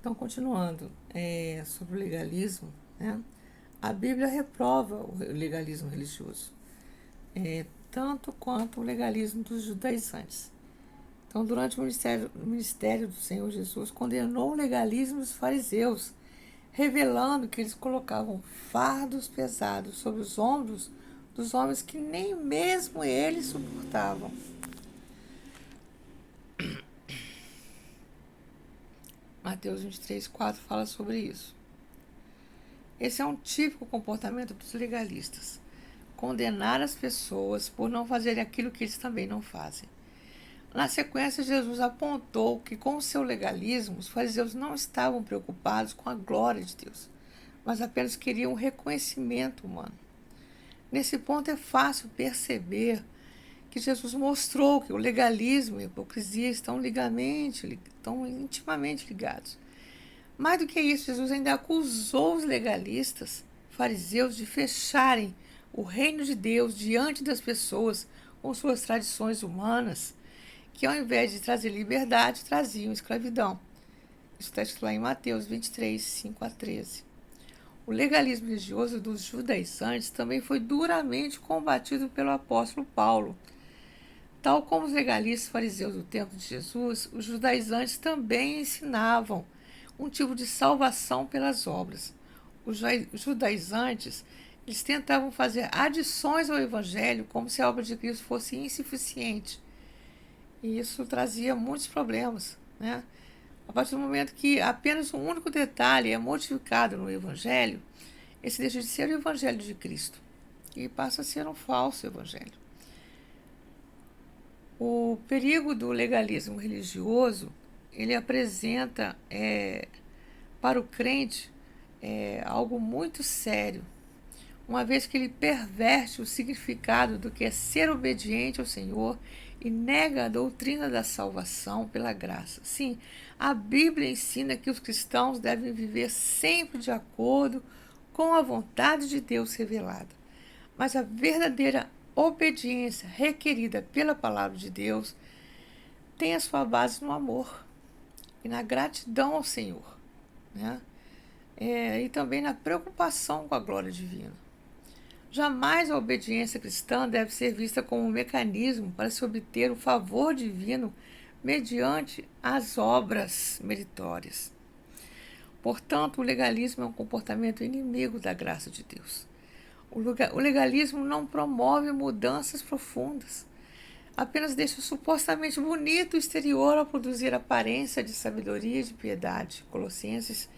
Então, continuando sobre o legalismo, né? A Bíblia reprova o legalismo religioso, tanto quanto o legalismo dos judaizantes. Então, durante o ministério do Senhor Jesus, condenou o legalismo dos fariseus, revelando que eles colocavam fardos pesados sobre os ombros dos homens que nem mesmo eles suportavam. Mateus 23:4 fala sobre isso. Esse é um típico comportamento dos legalistas: condenar as pessoas por não fazerem aquilo que eles também não fazem. Na sequência, Jesus apontou que, com o seu legalismo, os fariseus não estavam preocupados com a glória de Deus, mas apenas queriam um reconhecimento humano. Nesse ponto, é fácil perceber que Jesus mostrou que o legalismo e a hipocrisia estão intimamente ligados. Mais do que isso, Jesus ainda acusou os legalistas, fariseus, de fecharem o reino de Deus diante das pessoas com suas tradições humanas, que ao invés de trazer liberdade, traziam escravidão. Isso está escrito lá em Mateus 23, 5-13. O legalismo religioso dos judaizantes também foi duramente combatido pelo apóstolo Paulo. Tal como os legalistas fariseus do tempo de Jesus, os judaizantes também ensinavam um tipo de salvação pelas obras. Os judaizantes, eles tentavam fazer adições ao evangelho como se a obra de Cristo fosse insuficiente. E isso trazia muitos problemas, né? A partir do momento que apenas um único detalhe é modificado no evangelho, esse deixa de ser o evangelho de Cristo e passa a ser um falso evangelho. O perigo do legalismo religioso, ele apresenta para o crente algo muito sério, uma vez que ele perverte o significado do que é ser obediente ao Senhor e nega a doutrina da salvação pela graça. Sim, a Bíblia ensina que os cristãos devem viver sempre de acordo com a vontade de Deus revelada. Mas a verdadeira obediência requerida pela palavra de Deus tem a sua base no amor e na gratidão ao Senhor, né? E também na preocupação com a glória divina. Jamais a obediência cristã deve ser vista como um mecanismo para se obter o favor divino mediante as obras meritórias. Portanto, o legalismo é um comportamento inimigo da graça de Deus. O legalismo não promove mudanças profundas, apenas deixa supostamente bonito o exterior ao produzir aparência de sabedoria e de piedade. Colossenses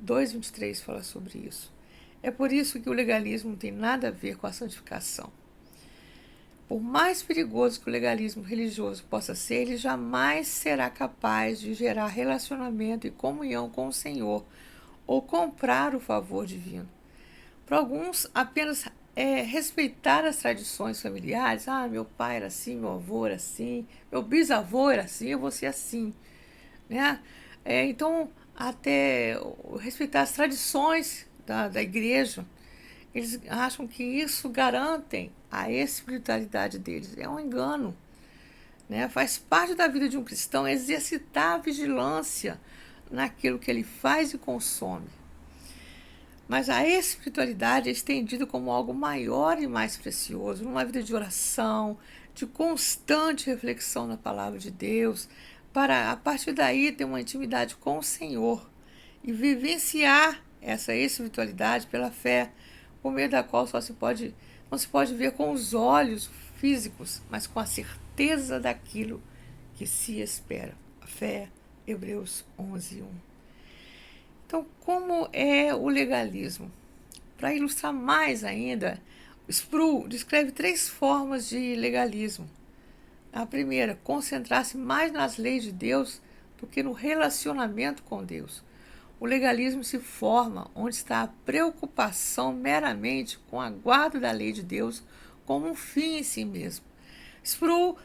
2:23 fala sobre isso. É por isso que o legalismo não tem nada a ver com a santificação. Por mais perigoso que o legalismo religioso possa ser, ele jamais será capaz de gerar relacionamento e comunhão com o Senhor ou comprar o favor divino. Para alguns, apenas respeitar as tradições familiares. Meu pai era assim, meu avô era assim, meu bisavô era assim, eu vou ser assim, né? Então, até respeitar as tradições da igreja, eles acham que isso garantem a espiritualidade deles. É um engano, né? Faz parte da vida de um cristão exercitar a vigilância naquilo que ele faz e consome. Mas a espiritualidade é estendida como algo maior e mais precioso, numa vida de oração, de constante reflexão na palavra de Deus, para a partir daí ter uma intimidade com o Senhor e vivenciar essa espiritualidade pela fé, por meio da qual não se pode ver com os olhos físicos, mas com a certeza daquilo que se espera. A fé, Hebreus 11:1. Então, como é o legalismo? Para ilustrar mais ainda, Sproul descreve 3 formas de legalismo. A primeira, concentrar-se mais nas leis de Deus do que no relacionamento com Deus. O legalismo se forma onde está a preocupação meramente com a guarda da lei de Deus como um fim em si mesmo. Sproul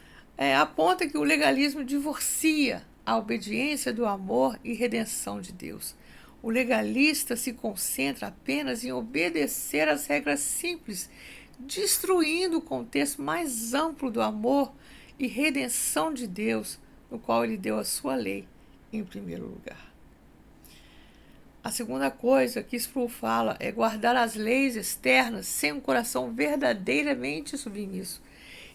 aponta que o legalismo divorcia a obediência do amor e redenção de Deus. O legalista se concentra apenas em obedecer às regras simples, destruindo o contexto mais amplo do amor e redenção de Deus, no qual ele deu a sua lei em primeiro lugar. A segunda coisa que Sproul fala é guardar as leis externas sem um coração verdadeiramente submisso.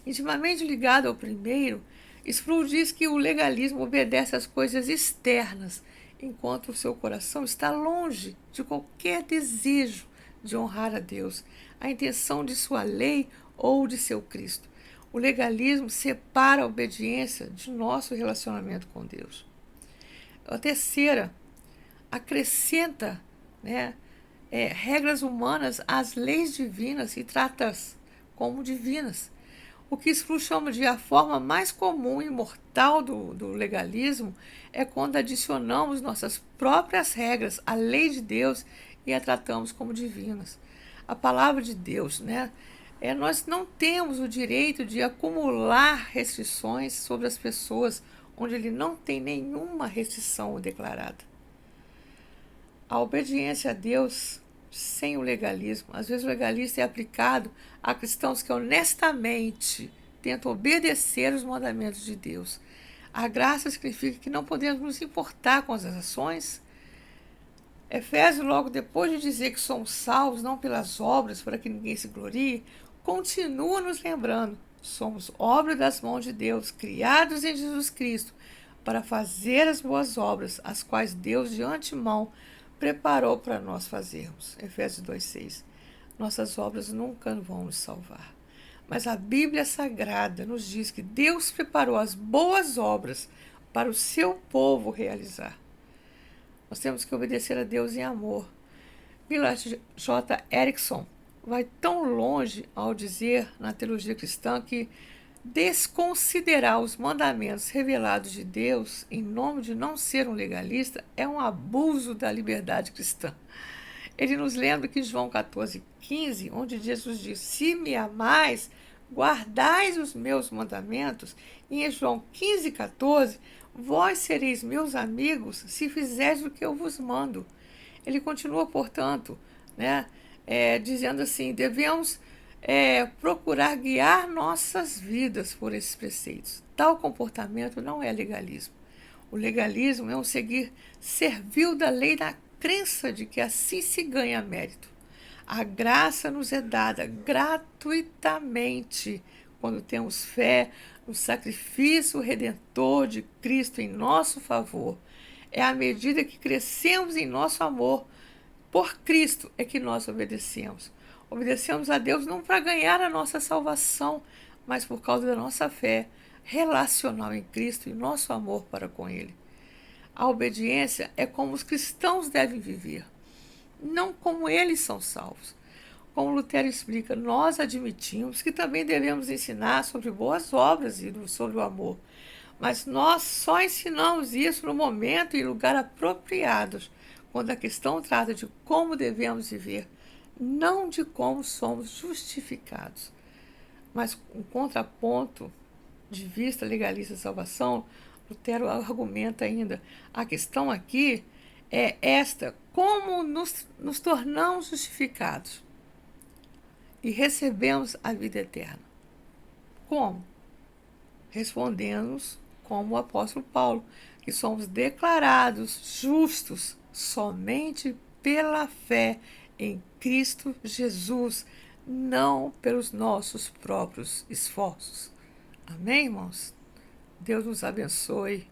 Intimamente ligado ao primeiro, Sproul diz que o legalismo obedece às coisas externas, enquanto o seu coração está longe de qualquer desejo de honrar a Deus, a intenção de sua lei ou de seu Cristo. O legalismo separa a obediência de nosso relacionamento com Deus. A terceira, acrescenta, né, regras humanas às leis divinas e trata-as como divinas. O que Sproul chama de a forma mais comum e mortal do legalismo é quando adicionamos nossas próprias regras à lei de Deus e a tratamos como divinas. A palavra de Deus, né? Nós não temos o direito de acumular restrições sobre as pessoas onde ele não tem nenhuma restrição declarada. A obediência a Deus sem o legalismo. Às vezes o legalismo é aplicado a cristãos que honestamente tentam obedecer os mandamentos de Deus. A graça significa que não podemos nos importar com as ações. Efésios, logo depois de dizer que somos salvos não pelas obras, para que ninguém se glorie, continua nos lembrando: somos obra das mãos de Deus, criados em Jesus Cristo, para fazer as boas obras, as quais Deus de antemão preparou para nós fazermos. Efésios 2,6. Nossas obras nunca vão nos salvar. Mas a Bíblia Sagrada nos diz que Deus preparou as boas obras para o seu povo realizar. Nós temos que obedecer a Deus em amor. Millard J. Erickson vai tão longe ao dizer na teologia cristã que desconsiderar os mandamentos revelados de Deus em nome de não ser um legalista é um abuso da liberdade cristã. Ele nos lembra que João 14,15, onde Jesus diz: se me amais, guardais os meus mandamentos. E em João 15,14, vós sereis meus amigos se fizerdes o que eu vos mando. Ele continua, portanto, né, dizendo assim: devemos procurar guiar nossas vidas por esses preceitos. Tal comportamento não é legalismo. O legalismo é um seguir servil da lei da crença de que assim se ganha mérito. A graça nos é dada gratuitamente quando temos fé no sacrifício redentor de Cristo em nosso favor. É à medida que crescemos em nosso amor por Cristo é que nós obedecemos. Obedecemos a Deus não para ganhar a nossa salvação, mas por causa da nossa fé relacional em Cristo e nosso amor para com Ele. A obediência é como os cristãos devem viver, não como eles são salvos. Como Lutero explica, nós admitimos que também devemos ensinar sobre boas obras e sobre o amor, mas nós só ensinamos isso no momento e lugar apropriados, quando a questão trata de como devemos viver, não de como somos justificados. Mas um contraponto de vista legalista da salvação, Lutero argumenta ainda: a questão aqui é esta: como nos tornamos justificados e recebemos a vida eterna? Como? Respondemos como o apóstolo Paulo, que somos declarados justos somente pela fé em Cristo Jesus, não pelos nossos próprios esforços. Amém, irmãos? Deus nos abençoe.